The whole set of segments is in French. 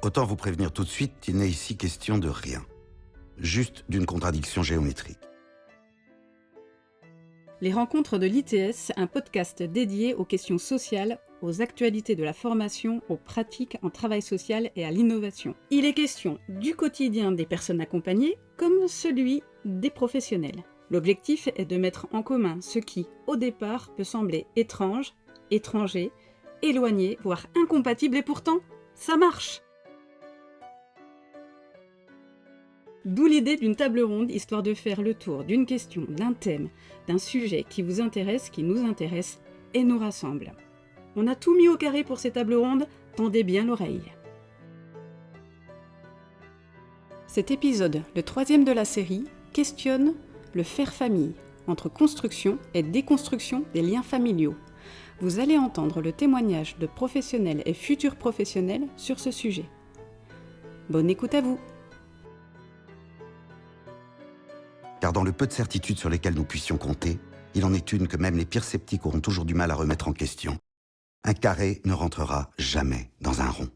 Autant vous prévenir tout de suite qu'il n'est ici question de rien. Juste d'une contradiction géométrique. Les rencontres de l'ITS, un podcast dédié aux questions sociales, aux actualités de la formation, aux pratiques en travail social et à l'innovation. Il est question du quotidien des personnes accompagnées comme celui des professionnels. L'objectif est de mettre en commun ce qui, au départ, peut sembler étrange, étranger, éloigné, voire incompatible, et pourtant, ça marche! D'où l'idée d'une table ronde, histoire de faire le tour d'une question, d'un thème, d'un sujet qui vous intéresse, qui nous intéresse et nous rassemble. On a tout mis au carré pour ces tables rondes, tendez bien l'oreille. Cet épisode, le 3e de la série, questionne le faire famille, entre construction et déconstruction des liens familiaux. Vous allez entendre le témoignage de professionnels et futurs professionnels sur ce sujet. Bonne écoute à vous! Car dans le peu de certitudes sur lesquelles nous puissions compter, il en est une que même les pires sceptiques auront toujours du mal à remettre en question. Un carré ne rentrera jamais dans un rond.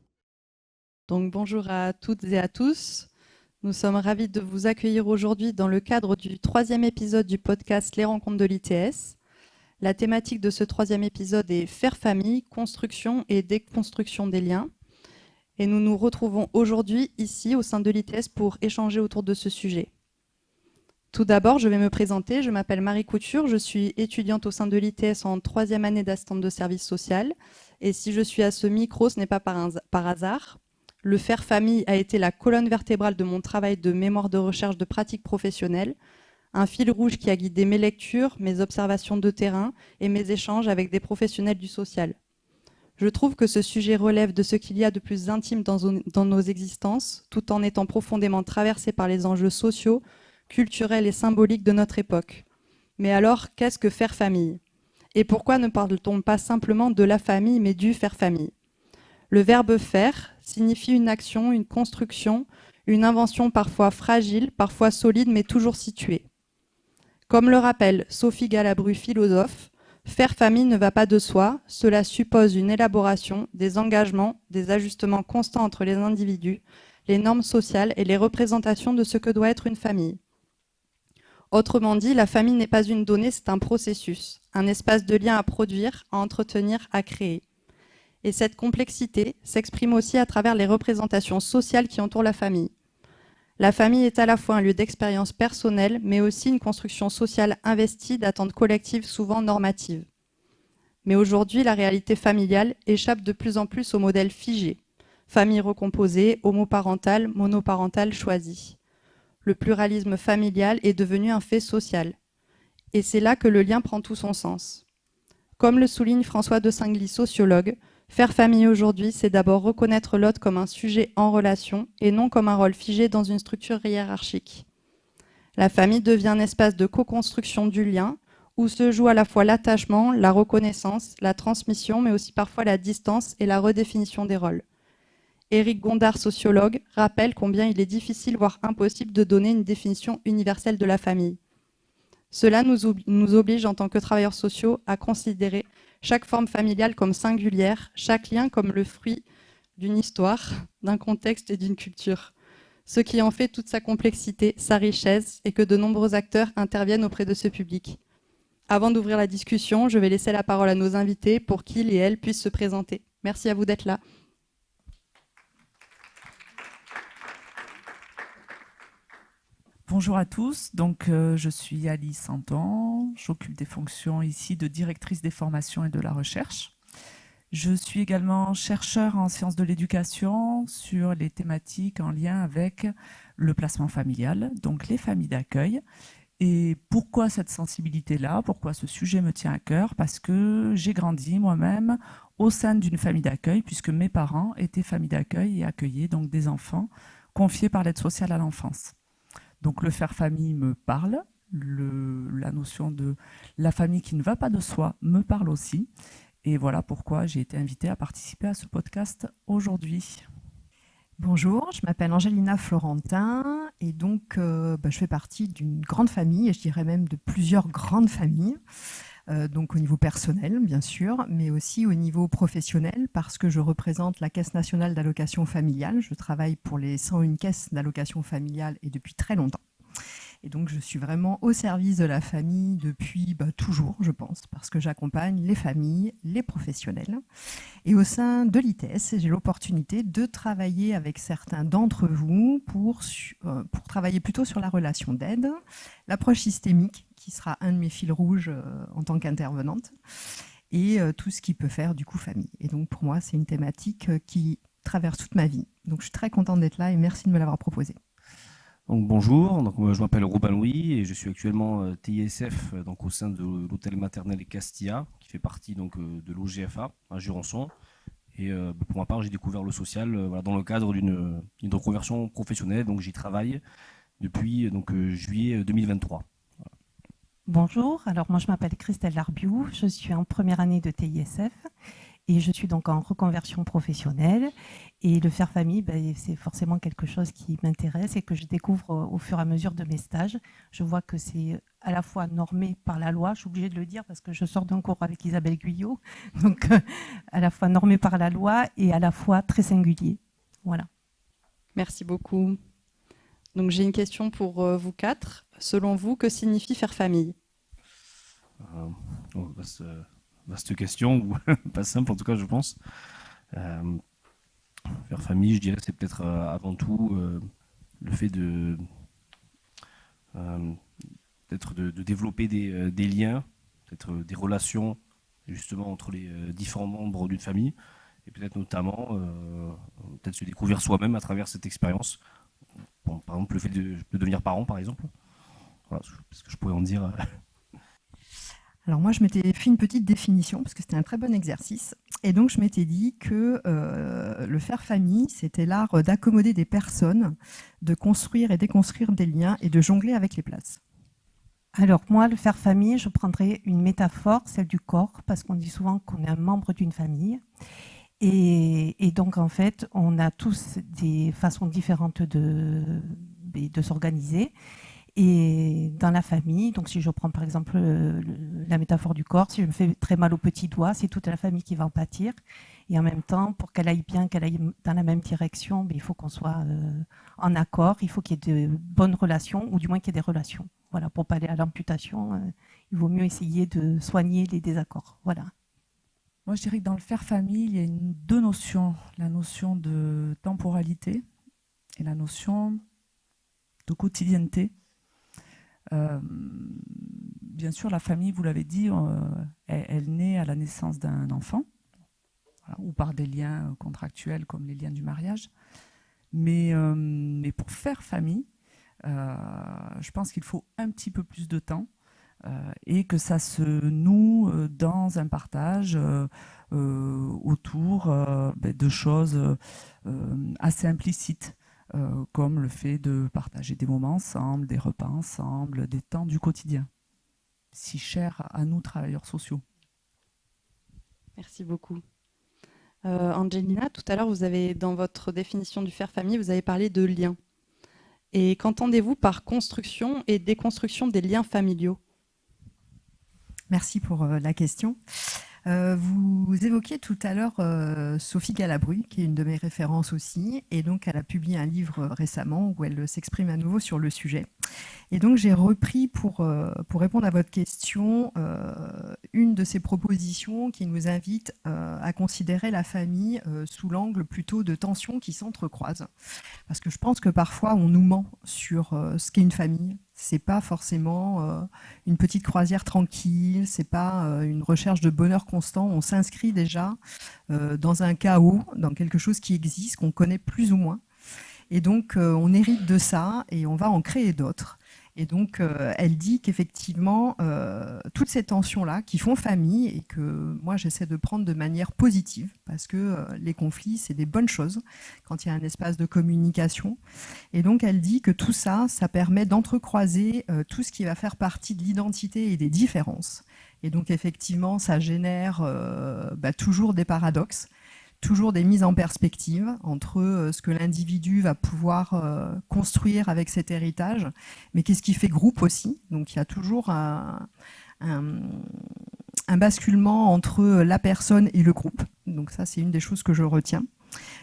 Donc bonjour à toutes et à tous. Nous sommes ravis de vous accueillir aujourd'hui dans le cadre du 3e épisode du podcast Les Rencontres de l'ITS. La thématique de ce 3e épisode est faire famille, construction et déconstruction des liens. Et nous nous retrouvons aujourd'hui ici au sein de l'ITS pour échanger autour de ce sujet. Tout d'abord, je vais me présenter. Je m'appelle Marie Couture, je suis étudiante au sein de l'ITS en 3e année d'assistante de service social. Et si je suis à ce micro, ce n'est pas par hasard. Le faire famille a été la colonne vertébrale de mon travail de mémoire de recherche de pratique professionnelle, un fil rouge qui a guidé mes lectures, mes observations de terrain et mes échanges avec des professionnels du social. Je trouve que ce sujet relève de ce qu'il y a de plus intime dans nos existences, tout en étant profondément traversé par les enjeux sociaux, culturels et symboliques de notre époque. Mais alors, qu'est-ce que faire famille ? Et pourquoi ne parle-t-on pas simplement de la famille, mais du faire famille ? Le verbe « faire » signifie une action, une construction, une invention parfois fragile, parfois solide, mais toujours située. Comme le rappelle Sophie Galabru, philosophe, faire famille ne va pas de soi, cela suppose une élaboration, des engagements, des ajustements constants entre les individus, les normes sociales et les représentations de ce que doit être une famille. Autrement dit, la famille n'est pas une donnée, c'est un processus, un espace de lien à produire, à entretenir, à créer. Et cette complexité s'exprime aussi à travers les représentations sociales qui entourent la famille. La famille est à la fois un lieu d'expérience personnelle, mais aussi une construction sociale investie d'attentes collectives souvent normatives. Mais aujourd'hui, la réalité familiale échappe de plus en plus au modèle figé. Famille recomposée, homoparentale, monoparentale choisie. Le pluralisme familial est devenu un fait social. Et c'est là que le lien prend tout son sens. Comme le souligne François de Singly, sociologue, faire famille aujourd'hui, c'est d'abord reconnaître l'autre comme un sujet en relation et non comme un rôle figé dans une structure hiérarchique. La famille devient un espace de co-construction du lien où se joue à la fois l'attachement, la reconnaissance, la transmission, mais aussi parfois la distance et la redéfinition des rôles. Éric Gondard, sociologue, rappelle combien il est difficile, voire impossible, de donner une définition universelle de la famille. Cela nous oblige, en tant que travailleurs sociaux, à considérer chaque forme familiale comme singulière, chaque lien comme le fruit d'une histoire, d'un contexte et d'une culture. Ce qui en fait toute sa complexité, sa richesse, et que de nombreux acteurs interviennent auprès de ce public. Avant d'ouvrir la discussion, je vais laisser la parole à nos invités pour qu'ils et elles puissent se présenter. Merci à vous d'être là. Bonjour à tous, je suis Alice Santon, j'occupe des fonctions ici de directrice des formations et de la recherche. Je suis également chercheure en sciences de l'éducation sur les thématiques en lien avec le placement familial, donc les familles d'accueil. Et pourquoi cette sensibilité-là ? Pourquoi ce sujet me tient à cœur ? Parce que j'ai grandi moi-même au sein d'une famille d'accueil, puisque mes parents étaient familles d'accueil et accueillaient donc des enfants confiés par l'aide sociale à l'enfance. Donc le faire famille me parle, la notion de la famille qui ne va pas de soi me parle aussi. Et voilà pourquoi j'ai été invitée à participer à ce podcast aujourd'hui. Bonjour, je m'appelle Angelina Florentin et donc je fais partie d'une grande famille, et je dirais même de plusieurs grandes familles. donc au niveau personnel, bien sûr, mais aussi au niveau professionnel, parce que je représente la Caisse nationale d'allocation familiale. Je travaille pour les 101 caisses d'allocation familiale et depuis très longtemps. Et donc, je suis vraiment au service de la famille depuis toujours, je pense, parce que j'accompagne les familles, les professionnels. Et au sein de l'ITS, j'ai l'opportunité de travailler avec certains d'entre vous pour travailler plutôt sur la relation d'aide, l'approche systémique, qui sera un de mes fils rouges en tant qu'intervenante, et tout ce qui peut faire du coup famille. Et donc, pour moi, c'est une thématique qui traverse toute ma vie. Donc, je suis très contente d'être là et merci de me l'avoir proposé. Donc bonjour, donc moi, je m'appelle Robin Louis et je suis actuellement TISF donc au sein de l'hôtel maternel Castilla qui fait partie donc de l'OGFA à Jurançon. Et pour ma part, j'ai découvert le social voilà, dans le cadre d'une reconversion professionnelle. Donc j'y travaille depuis juillet 2023. Voilà. Bonjour, alors moi je m'appelle Christelle Larbiou, je suis en première année de TISF et je suis donc en reconversion professionnelle. Et le faire famille, c'est forcément quelque chose qui m'intéresse et que je découvre au fur et à mesure de mes stages. Je vois que c'est à la fois normé par la loi, je suis obligée de le dire parce que je sors d'un cours avec Isabelle Guyot, donc à la fois normé par la loi et à la fois très singulier. Voilà. Merci beaucoup. Donc j'ai une question pour vous quatre. Selon vous, que signifie faire famille ? Vaste question, ou pas simple en tout cas je pense. Faire famille, je dirais, c'est peut-être avant tout le fait de développer des liens, peut-être des relations justement entre les différents membres d'une famille, et peut-être notamment peut-être se découvrir soi-même à travers cette expérience. Bon, par exemple, le fait de devenir parent, par exemple. Voilà ce que je pourrais en dire. Alors moi, je m'étais fait une petite définition parce que c'était un très bon exercice. Et donc, je m'étais dit que le faire famille, c'était l'art d'accommoder des personnes, de construire et déconstruire des liens et de jongler avec les places. Alors moi, le faire famille, je prendrais une métaphore, celle du corps, parce qu'on dit souvent qu'on est un membre d'une famille. Et donc, en fait, on a tous des façons différentes de s'organiser. Et dans la famille, donc si je prends par exemple la métaphore du corps, si je me fais très mal au petit doigt, c'est toute la famille qui va en pâtir. Et en même temps, pour qu'elle aille bien, qu'elle aille dans la même direction, il faut qu'on soit en accord, il faut qu'il y ait de bonnes relations, ou du moins qu'il y ait des relations. Voilà, pour ne pas aller à l'amputation, il vaut mieux essayer de soigner les désaccords. Voilà. Moi, je dirais que dans le faire famille, il y a deux notions. La notion de temporalité et la notion de quotidienneté. Bien sûr, la famille, vous l'avez dit, elle naît à la naissance d'un enfant, voilà, ou par des liens contractuels comme les liens du mariage. Mais pour faire famille, je pense qu'il faut un petit peu plus de temps et que ça se noue dans un partage autour de choses assez implicites. Comme le fait de partager des moments ensemble, des repas ensemble, des temps du quotidien, si chers à nous, travailleurs sociaux. Merci beaucoup. Angelina, tout à l'heure, vous avez, dans votre définition du faire famille, vous avez parlé de liens. Et qu'entendez-vous par construction et déconstruction des liens familiaux ? Merci pour la question. Vous évoquiez tout à l'heure Sophie Galabru, qui est une de mes références aussi, et donc elle a publié un livre récemment où elle s'exprime à nouveau sur le sujet. Et donc j'ai repris pour répondre à votre question une de ces propositions qui nous invite à considérer la famille sous l'angle plutôt de tensions qui s'entrecroisent. Parce que je pense que parfois on nous ment sur ce qu'est une famille. C'est pas forcément une petite croisière tranquille, c'est pas une recherche de bonheur constant. On s'inscrit déjà dans un chaos, dans quelque chose qui existe, qu'on connaît plus ou moins. Et donc, on hérite de ça et on va en créer d'autres. Et donc, elle dit qu'effectivement, toutes ces tensions-là qui font famille et que moi, j'essaie de prendre de manière positive parce que les conflits, c'est des bonnes choses quand il y a un espace de communication. Et donc, elle dit que tout ça, ça permet d'entrecroiser tout ce qui va faire partie de l'identité et des différences. Et donc, effectivement, ça génère toujours des paradoxes. Toujours des mises en perspective entre ce que l'individu va pouvoir construire avec cet héritage, mais qu'est-ce qui fait groupe aussi. Donc il y a toujours un basculement entre la personne et le groupe. Donc ça, c'est une des choses que je retiens.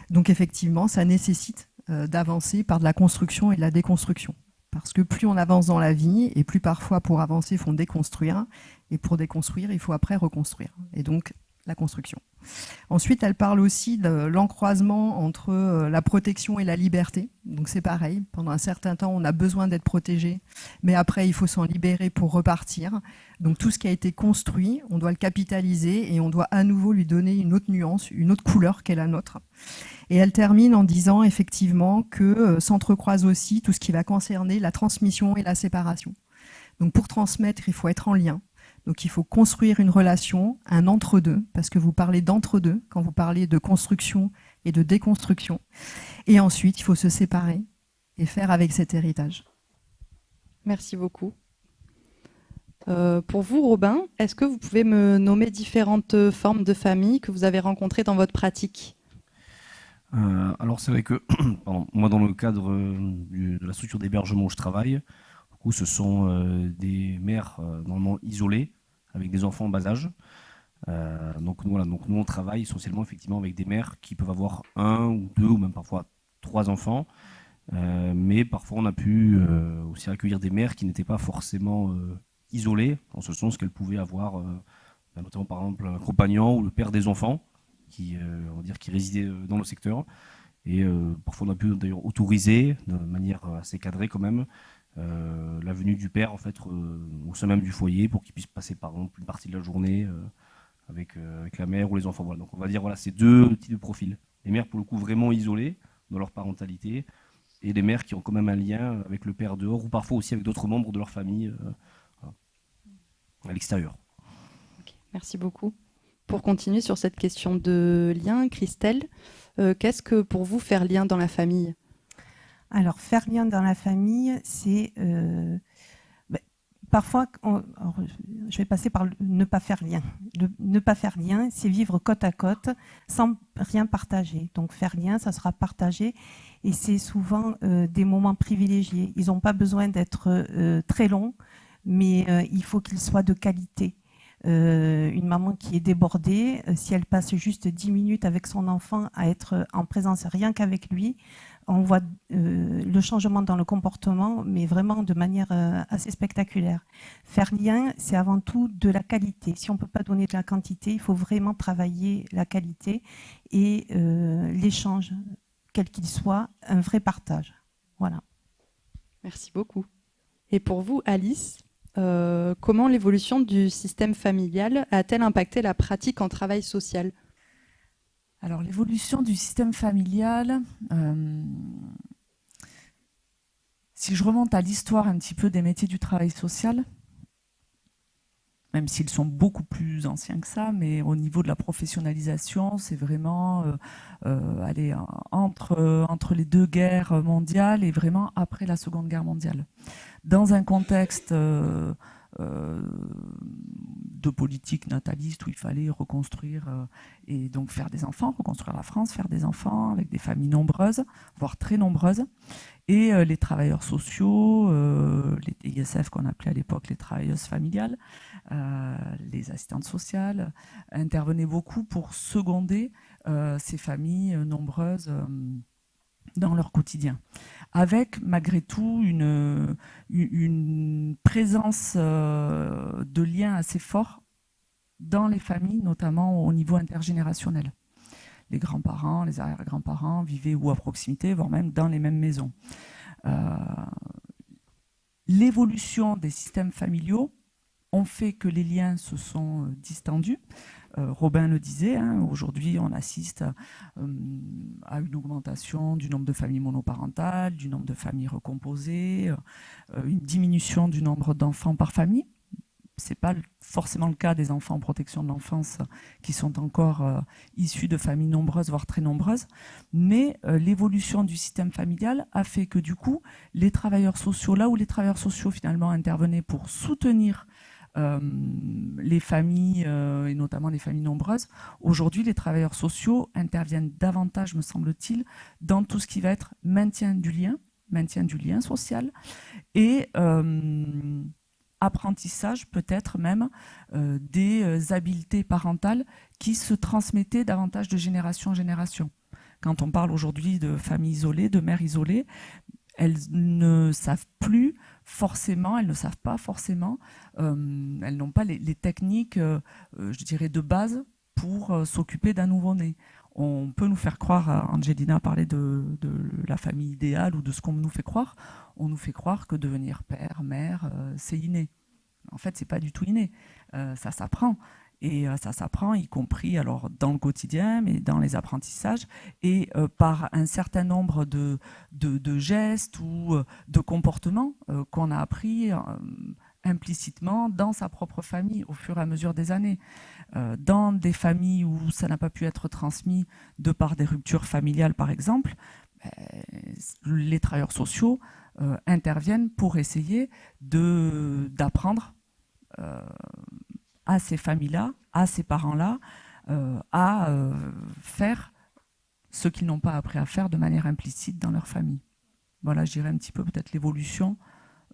Donc effectivement, ça nécessite d'avancer par de la construction et de la déconstruction. Parce que plus on avance dans la vie, et plus parfois pour avancer, il faut déconstruire. Et pour déconstruire, il faut après reconstruire. Et donc, la construction. Ensuite, elle parle aussi de l'encroisement entre la protection et la liberté. Donc c'est pareil, pendant un certain temps, on a besoin d'être protégé, mais après, il faut s'en libérer pour repartir. Donc tout ce qui a été construit, on doit le capitaliser et on doit à nouveau lui donner une autre nuance, une autre couleur qu'est la nôtre. Et elle termine en disant effectivement que s'entrecroise aussi tout ce qui va concerner la transmission et la séparation. Donc pour transmettre, il faut être en lien. Donc il faut construire une relation, un entre-deux, parce que vous parlez d'entre-deux quand vous parlez de construction et de déconstruction. Et ensuite, il faut se séparer et faire avec cet héritage. Merci beaucoup. Pour vous, Robin, est-ce que vous pouvez me nommer différentes formes de famille que vous avez rencontrées dans votre pratique ? Alors c'est vrai que pardon, moi dans le cadre de la structure d'hébergement où je travaille, où ce sont des mères normalement isolées avec des enfants en bas âge. Donc nous on travaille essentiellement effectivement avec des mères qui peuvent avoir 1 ou 2 ou même parfois 3 enfants. Mais parfois on a pu aussi accueillir des mères qui n'étaient pas forcément isolées, en ce sens qu'elles pouvaient avoir notamment par exemple un compagnon ou le père des enfants qui résidait dans le secteur. Et parfois on a pu d'ailleurs autoriser de manière assez cadrée quand même la venue du père en fait au sein même du foyer pour qu'il puisse passer par exemple une partie de la journée avec la mère ou les enfants. Voilà. Donc on va dire voilà, c'est 2 types de profils. Les mères pour le coup vraiment isolées dans leur parentalité et les mères qui ont quand même un lien avec le père dehors ou parfois aussi avec d'autres membres de leur famille à l'extérieur. Okay, merci beaucoup. Pour continuer sur cette question de lien, Christelle, qu'est-ce que pour vous faire lien dans la famille ? Alors, faire lien dans la famille, c'est parfois, je vais passer par ne pas faire lien. Ne pas faire lien, c'est vivre côte à côte sans rien partager. Donc, faire lien, ça sera partager et c'est souvent des moments privilégiés. Ils n'ont pas besoin d'être très longs, mais il faut qu'ils soient de qualité. Une maman qui est débordée, si elle passe juste 10 minutes avec son enfant à être en présence rien qu'avec lui, on voit le changement dans le comportement, mais vraiment de manière assez spectaculaire. Faire lien, c'est avant tout de la qualité. Si on ne peut pas donner de la quantité, il faut vraiment travailler la qualité et l'échange, quel qu'il soit, un vrai partage. Voilà. Merci beaucoup. Et pour vous, Alice, comment l'évolution du système familial a-t-elle impacté la pratique en travail social ? Alors, l'évolution du système familial, si je remonte à l'histoire un petit peu des métiers du travail social, même s'ils sont beaucoup plus anciens que ça, mais au niveau de la professionnalisation, c'est vraiment entre les 2 guerres mondiales et vraiment après la Seconde Guerre mondiale. Dans un contexte de politique nataliste où il fallait reconstruire et donc faire des enfants, reconstruire la France, faire des enfants avec des familles nombreuses, voire très nombreuses. Et les travailleurs sociaux, les TISF qu'on appelait à l'époque les travailleuses familiales, les assistantes sociales, intervenaient beaucoup pour seconder ces familles nombreuses dans leur quotidien, avec malgré tout une présence de liens assez forts dans les familles, notamment au niveau intergénérationnel. Les grands-parents, les arrière-grands-parents vivaient ou à proximité, voire même dans les mêmes maisons. L'évolution des systèmes familiaux ont fait que les liens se sont distendus. Robin le disait, aujourd'hui on assiste à une augmentation du nombre de familles monoparentales, du nombre de familles recomposées, une diminution du nombre d'enfants par famille. Ce n'est pas forcément le cas des enfants en protection de l'enfance qui sont encore issus de familles nombreuses, voire très nombreuses. Mais l'évolution du système familial a fait que du coup, les travailleurs sociaux, là où les travailleurs sociaux finalement intervenaient pour soutenir les familles, et notamment les familles nombreuses, aujourd'hui les travailleurs sociaux interviennent davantage, me semble-t-il, dans tout ce qui va être maintien du lien social et apprentissage peut-être même des habiletés parentales qui se transmettaient davantage de génération en génération. Quand on parle aujourd'hui de familles isolées, de mères isolées, elles ne savent pas forcément, elles n'ont pas les techniques, je dirais, de base pour s'occuper d'un nouveau-né. On peut nous faire croire, Angelina parlait de la famille idéale ou de ce qu'on nous fait croire, on nous fait croire que devenir père, mère, c'est inné. En fait, c'est pas du tout inné, ça s'apprend. Et ça s'apprend, y compris alors, dans le quotidien, mais dans les apprentissages, et par un certain nombre de gestes ou de comportements qu'on a appris implicitement dans sa propre famille au fur et à mesure des années. Dans des familles où ça n'a pas pu être transmis de par des ruptures familiales, par exemple, les travailleurs sociaux interviennent pour essayer d'apprendre à ces familles-là, à ces parents-là, à faire ce qu'ils n'ont pas appris à faire de manière implicite dans leur famille. Voilà, je dirais un petit peu peut-être l'évolution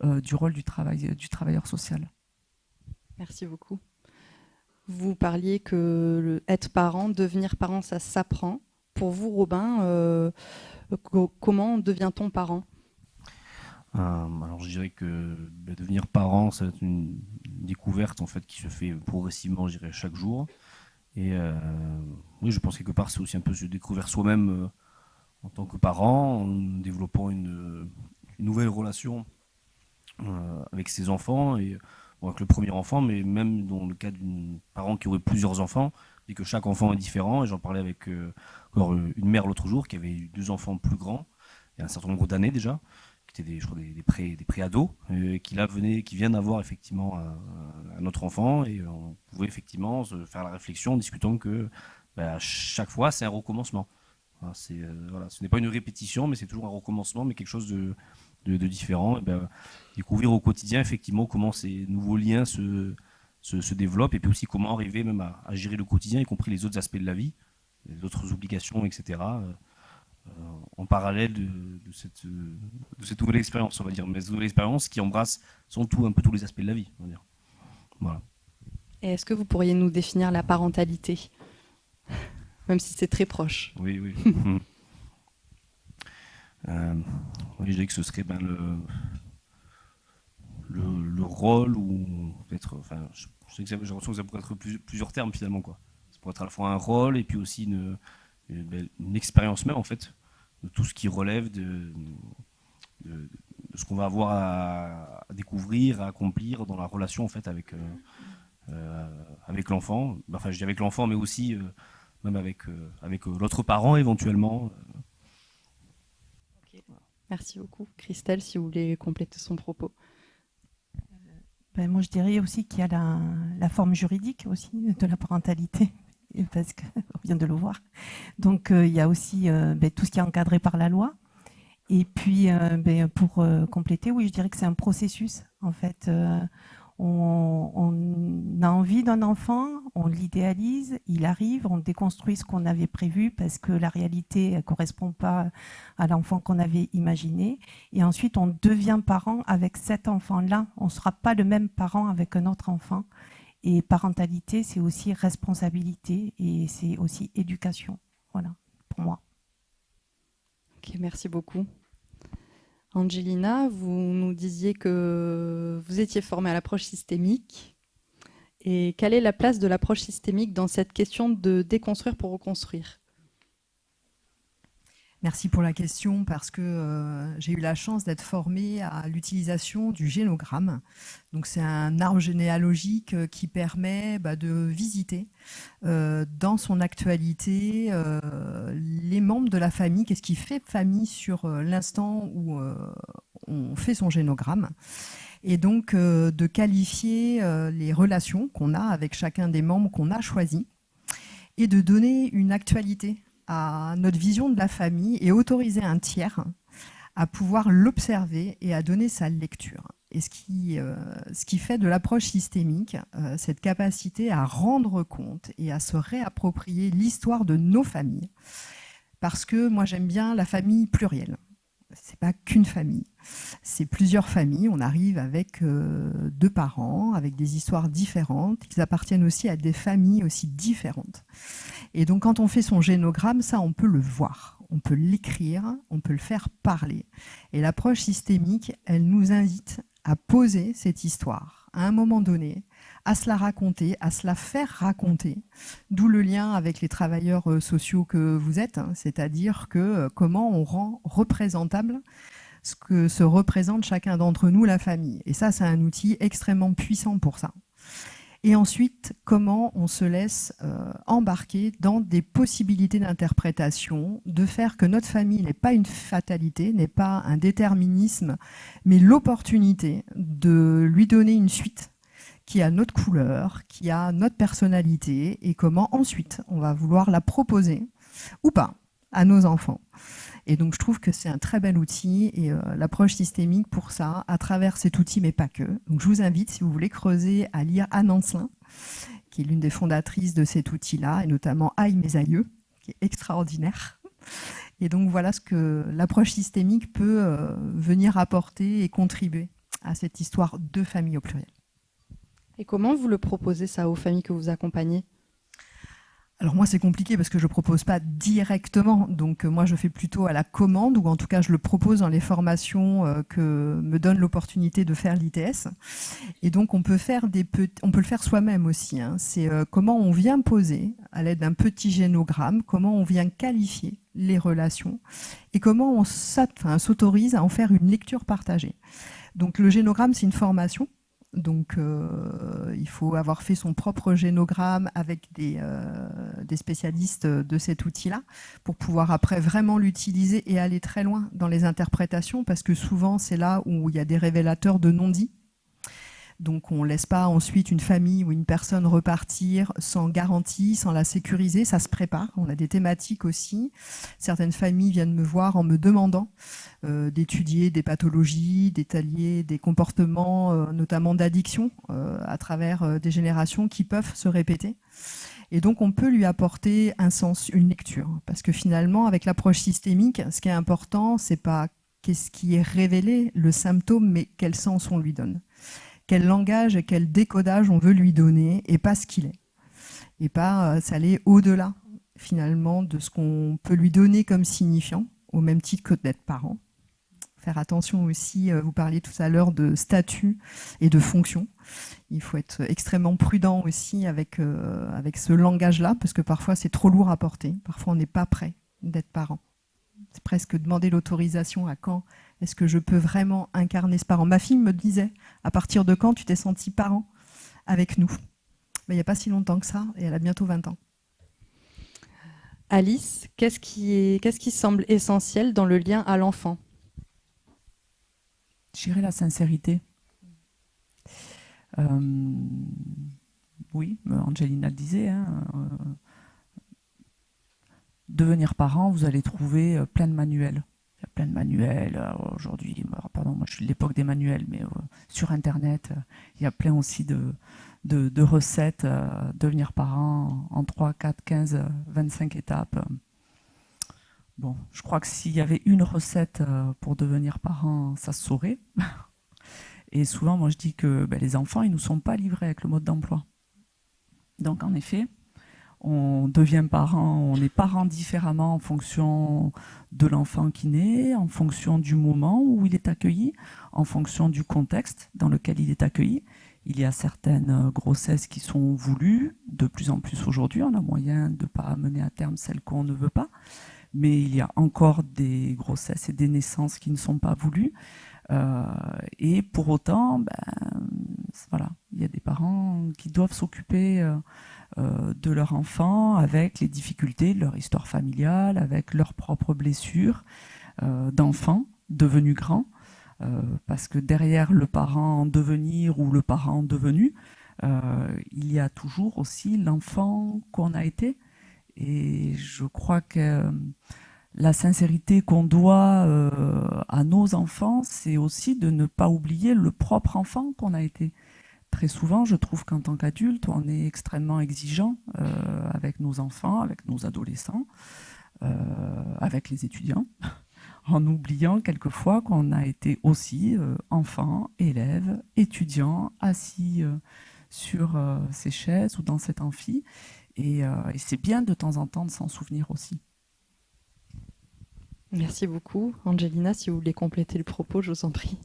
du rôle du travailleur social. Merci beaucoup. Vous parliez que être parent, devenir parent, ça s'apprend. Pour vous, Robin, comment devient-on parent ? Alors je dirais que devenir parent, c'est une découverte en fait qui se fait progressivement, je dirais, chaque jour. Et oui, je pense quelque part c'est aussi un peu se découvrir soi-même en tant que parent, en développant une nouvelle relation avec ses enfants et bon, avec le premier enfant, mais même dans le cas d'un parent qui aurait plusieurs enfants, et que chaque enfant est différent. Et j'en parlais avec encore une mère l'autre jour qui avait eu 2 enfants plus grands, il y a un certain nombre d'années déjà, qui étaient des pré-ados, qui viennent d'avoir effectivement un autre enfant, et on pouvait effectivement se faire la réflexion en discutant que à chaque fois c'est un recommencement. Voilà, ce n'est pas une répétition, mais c'est toujours un recommencement, mais quelque chose de différent. Et découvrir au quotidien effectivement comment ces nouveaux liens se développent, et puis aussi comment arriver même à gérer le quotidien, y compris les autres aspects de la vie, les autres obligations, etc. En parallèle de cette nouvelle expérience, on va dire. Mais cette nouvelle expérience qui embrasse un peu tous les aspects de la vie, on va dire. Voilà. Et est-ce que vous pourriez nous définir la parentalité ? Même si c'est très proche. Oui. Oui, je dirais que ce serait le rôle, ou peut-être, enfin, je sais que j'ai l'impression que ça pourrait être plusieurs termes finalement, quoi. Ça pourrait être à la fois un rôle et puis aussi une expérience même en fait, de tout ce qui relève de ce qu'on va avoir à découvrir, à accomplir dans la relation en fait avec l'enfant. Enfin, je dis avec l'enfant, mais aussi même avec l'autre parent éventuellement. Okay. Merci beaucoup. Christelle, si vous voulez compléter son propos. Moi, je dirais aussi qu'il y a la forme juridique aussi de la parentalité, parce qu'on vient de le voir. Donc, il y a aussi tout ce qui est encadré par la loi. Et puis, pour compléter, oui, je dirais que c'est un processus. En fait, on a envie d'un enfant, on l'idéalise, il arrive, on déconstruit ce qu'on avait prévu parce que la réalité ne correspond pas à l'enfant qu'on avait imaginé. Et ensuite, on devient parent avec cet enfant-là. On ne sera pas le même parent avec un autre enfant. Et parentalité, c'est aussi responsabilité et c'est aussi éducation. Voilà, pour moi. Ok, merci beaucoup. Angelina, vous nous disiez que vous étiez formée à l'approche systémique. Et quelle est la place de l'approche systémique dans cette question de déconstruire pour reconstruire ? Merci pour la question, parce que j'ai eu la chance d'être formée à l'utilisation du génogramme. Donc c'est un arbre généalogique qui permet de visiter dans son actualité les membres de la famille, qu'est-ce qui fait famille sur l'instant où on fait son génogramme, et donc de qualifier les relations qu'on a avec chacun des membres qu'on a choisis, et de donner une actualité à notre vision de la famille et autoriser un tiers à pouvoir l'observer et à donner sa lecture. Et ce qui fait de l'approche systémique cette capacité à rendre compte et à se réapproprier l'histoire de nos familles. Parce que moi j'aime bien la famille plurielle. C'est pas qu'une famille. C'est plusieurs familles, on arrive avec 2 parents, avec des histoires différentes, ils appartiennent aussi à des familles aussi différentes. Et donc quand on fait son génogramme, ça on peut le voir, on peut l'écrire, on peut le faire parler. Et l'approche systémique, elle nous invite à poser cette histoire à un moment donné, à se la raconter, à se la faire raconter, d'où le lien avec les travailleurs sociaux que vous êtes, hein, c'est-à-dire que comment on rend représentable ce que se représente chacun d'entre nous, la famille. Et ça, c'est un outil extrêmement puissant pour ça. Et ensuite, comment on se laisse embarquer dans des possibilités d'interprétation, de faire que notre famille n'est pas une fatalité, n'est pas un déterminisme, mais l'opportunité de lui donner une suite qui a notre couleur, qui a notre personnalité, et comment ensuite on va vouloir la proposer, ou pas, à nos enfants. Et donc je trouve que c'est un très bel outil, et l'approche systémique pour ça, à travers cet outil, mais pas que. Donc je vous invite, si vous voulez creuser, à lire Anne Ancelin, qui est l'une des fondatrices de cet outil-là, et notamment Aïe mes aïeux, qui est extraordinaire. Et donc voilà ce que l'approche systémique peut venir apporter et contribuer à cette histoire de famille au pluriel. Et comment vous le proposez ça aux familles que vous accompagnez ? Alors moi c'est compliqué parce que je ne propose pas directement, donc moi je fais plutôt à la commande, ou en tout cas je le propose dans les formations que me donne l'opportunité de faire l'ITS. Et donc on peut le faire soi-même aussi, hein. C'est comment on vient poser à l'aide d'un petit génogramme, comment on vient qualifier les relations et comment on s'autorise à en faire une lecture partagée. Donc le génogramme c'est une formation. Donc, il faut avoir fait son propre génogramme avec des spécialistes de cet outil-là pour pouvoir après vraiment l'utiliser et aller très loin dans les interprétations, parce que souvent, c'est là où il y a des révélateurs de non-dits. Donc, on ne laisse pas ensuite une famille ou une personne repartir sans garantie, sans la sécuriser. Ça se prépare. On a des thématiques aussi. Certaines familles viennent me voir en me demandant d'étudier des pathologies, d'étaler des comportements, notamment d'addiction, à travers des générations qui peuvent se répéter. Et donc, on peut lui apporter un sens, une lecture. Parce que finalement, avec l'approche systémique, ce qui est important, c'est pas qu'est-ce qui est révélé, le symptôme, mais quel sens on lui donne. Quel langage et quel décodage on veut lui donner, et pas ce qu'il est. Et pas s'aller au-delà, finalement, de ce qu'on peut lui donner comme signifiant, au même titre que d'être parent. Faire attention aussi, vous parliez tout à l'heure de statut et de fonction. Il faut être extrêmement prudent aussi avec ce langage-là, parce que parfois c'est trop lourd à porter. Parfois on n'est pas prêt d'être parent. C'est presque demander l'autorisation à quand est-ce que je peux vraiment incarner ce parent. Ma fille me disait, à partir de quand tu t'es senti parent avec nous? Mais il n'y a pas si longtemps que ça, et elle a bientôt 20 ans. Alice, qu'est-ce qui semble essentiel dans le lien à l'enfant ? Je dirais la sincérité. Oui, Angelina le disait, hein, devenir parent, vous allez trouver plein de manuels. Il y a plein de manuels aujourd'hui. Pardon, moi je suis de l'époque des manuels, mais sur Internet, il y a plein aussi de recettes. Devenir parent en 3, 4, 15, 25 étapes. Bon, je crois que s'il y avait une recette pour devenir parent, ça se saurait. Et souvent, moi je dis que les enfants, ils ne nous sont pas livrés avec le mode d'emploi. Donc en effet, on devient parent, on est parent différemment en fonction de l'enfant qui naît, en fonction du moment où il est accueilli, en fonction du contexte dans lequel il est accueilli. Il y a certaines grossesses qui sont voulues, de plus en plus aujourd'hui, on a moyen de ne pas mener à terme celles qu'on ne veut pas, mais il y a encore des grossesses et des naissances qui ne sont pas voulues. Et pour autant, voilà, il y a des parents qui doivent s'occuper de leur enfant avec les difficultés de leur histoire familiale, avec leurs propres blessures d'enfants devenus grands, parce que derrière le parent en devenir ou le parent devenu, il y a toujours aussi l'enfant qu'on a été. Et je crois que la sincérité qu'on doit à nos enfants, c'est aussi de ne pas oublier le propre enfant qu'on a été. Très souvent, je trouve qu'en tant qu'adulte, on est extrêmement exigeant avec nos enfants, avec nos adolescents, avec les étudiants. en oubliant quelquefois qu'on a été aussi enfant, élève, étudiant, assis sur ces chaises ou dans cet amphi. Et c'est bien de temps en temps de s'en souvenir aussi. Merci beaucoup. Angelina, si vous voulez compléter le propos, je vous en prie.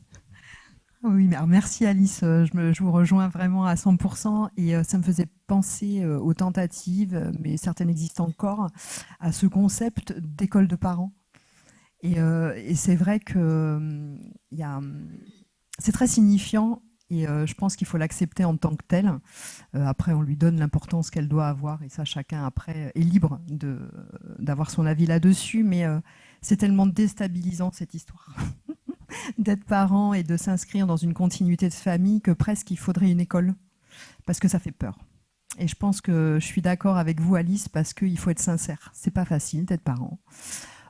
Oui, alors merci Alice, je vous rejoins vraiment à 100% et ça me faisait penser aux tentatives, mais certaines existent encore, à ce concept d'école de parents. Et c'est vrai que c'est très signifiant et je pense qu'il faut l'accepter en tant que tel. Après, on lui donne l'importance qu'elle doit avoir et ça, chacun après est libre d'avoir son avis là-dessus, mais c'est tellement déstabilisant cette histoire. D'être parent et de s'inscrire dans une continuité de famille que presque il faudrait une école, parce que ça fait peur. Et je pense que je suis d'accord avec vous, Alice, parce qu'il faut être sincère. C'est pas facile d'être parent.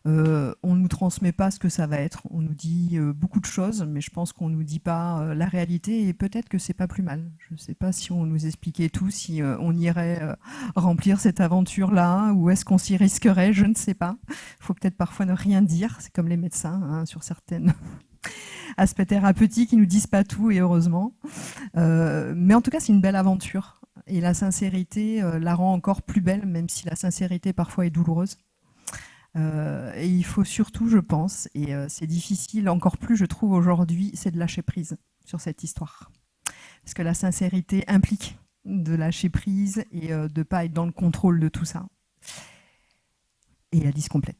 On nous transmet pas ce que ça va être. On nous dit beaucoup de choses, mais je pense qu'on nous dit pas la réalité. Et peut-être que c'est pas plus mal. Je ne sais pas si on nous expliquait tout, si on irait remplir cette aventure-là, ou est-ce qu'on s'y risquerait. Je ne sais pas. Il faut peut-être parfois ne rien dire. C'est comme les médecins hein, sur certaines aspects thérapeutiques, ils nous disent pas tout, et heureusement. Mais en tout cas, c'est une belle aventure. Et la sincérité la rend encore plus belle, même si la sincérité parfois est douloureuse. Et il faut surtout, je pense, et c'est difficile encore plus, je trouve, aujourd'hui, c'est de lâcher prise sur cette histoire. Parce que la sincérité implique de lâcher prise et de ne pas être dans le contrôle de tout ça. Et Alice complète.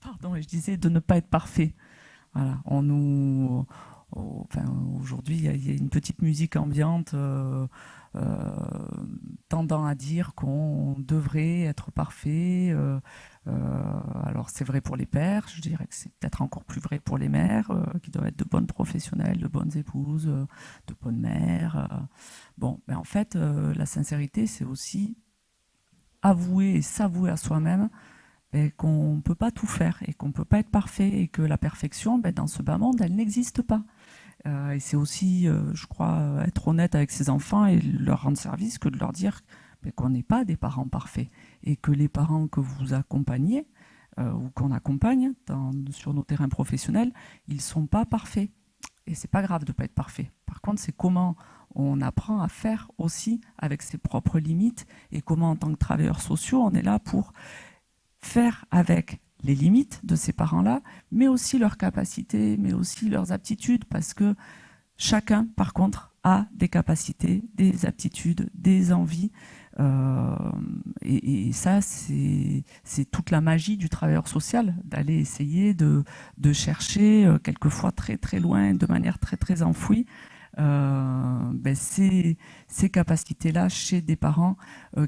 Pardon, je disais de ne pas être parfait. Voilà, aujourd'hui, il y a une petite musique ambiante tendant à dire qu'on devrait être parfait. Alors c'est vrai pour les pères, je dirais que c'est peut-être encore plus vrai pour les mères, qui doivent être de bonnes professionnelles, de bonnes épouses, de bonnes mères. Bon, ben en fait, la sincérité, c'est aussi avouer et s'avouer à soi-même qu'on ne peut pas tout faire et qu'on ne peut pas être parfait et que la perfection, dans ce bas monde, elle n'existe pas. Et c'est aussi, je crois, être honnête avec ses enfants et leur rendre service que de leur dire qu'on n'est pas des parents parfaits et que les parents que vous accompagnez ou qu'on accompagne sur nos terrains professionnels, ils ne sont pas parfaits. Et c'est pas grave de ne pas être parfait. Par contre, c'est comment on apprend à faire aussi avec ses propres limites et comment, en tant que travailleurs sociaux, on est là pour faire avec les limites de ces parents-là, mais aussi leurs capacités, mais aussi leurs aptitudes, parce que chacun, par contre, a des capacités, des aptitudes, des envies. Et ça, c'est toute la magie du travailleur social, d'aller essayer de chercher, quelquefois très très loin, de manière très très enfouie, ces capacités-là chez des parents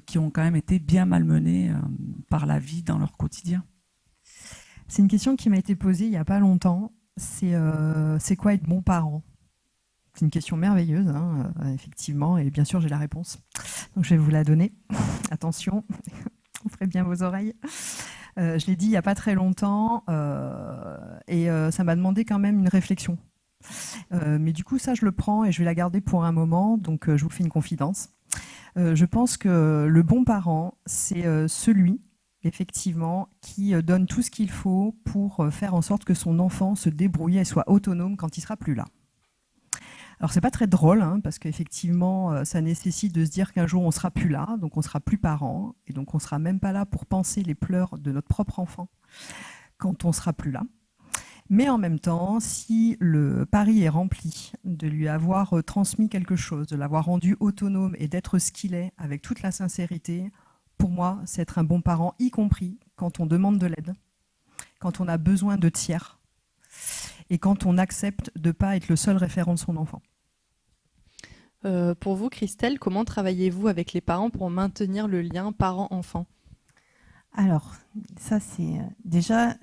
qui ont quand même été bien malmenés par la vie dans leur quotidien. C'est une question qui m'a été posée il n'y a pas longtemps. C'est quoi être bon parent? C'est une question merveilleuse, hein, effectivement, et bien sûr j'ai la réponse. Donc je vais vous la donner. Attention, ouvrez bien vos oreilles. Je l'ai dit il n'y a pas très longtemps, et ça m'a demandé quand même une réflexion. Mais du coup, ça, je le prends et je vais la garder pour un moment, donc je vous fais une confidence. Je pense que le bon parent, c'est celui, effectivement, qui donne tout ce qu'il faut pour faire en sorte que son enfant se débrouille et soit autonome quand il ne sera plus là. Alors, c'est pas très drôle, hein, parce qu'effectivement, ça nécessite de se dire qu'un jour, on ne sera plus là, donc on ne sera plus parent, et donc on ne sera même pas là pour panser les pleurs de notre propre enfant quand on ne sera plus là. Mais en même temps, si le pari est rempli de lui avoir transmis quelque chose, de l'avoir rendu autonome et d'être ce qu'il est avec toute la sincérité, pour moi, c'est être un bon parent, y compris quand on demande de l'aide, quand on a besoin de tiers et quand on accepte de ne pas être le seul référent de son enfant. Pour vous, Christelle, comment travaillez-vous avec les parents pour maintenir le lien parent-enfant? Alors, ça c'est déjà...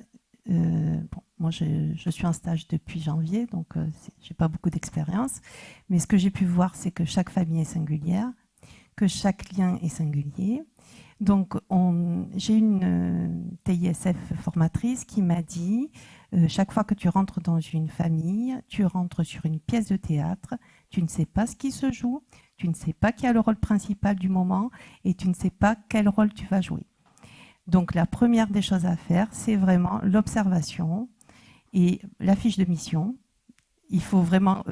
moi, je suis en stage depuis janvier, donc je n'ai pas beaucoup d'expérience. Mais ce que j'ai pu voir, c'est que chaque famille est singulière, que chaque lien est singulier. Donc, j'ai une TISF formatrice qui m'a dit, chaque fois que tu rentres dans une famille, tu rentres sur une pièce de théâtre, tu ne sais pas ce qui se joue, tu ne sais pas qui a le rôle principal du moment et tu ne sais pas quel rôle tu vas jouer. Donc la première des choses à faire, c'est vraiment l'observation et la fiche de mission. Il faut vraiment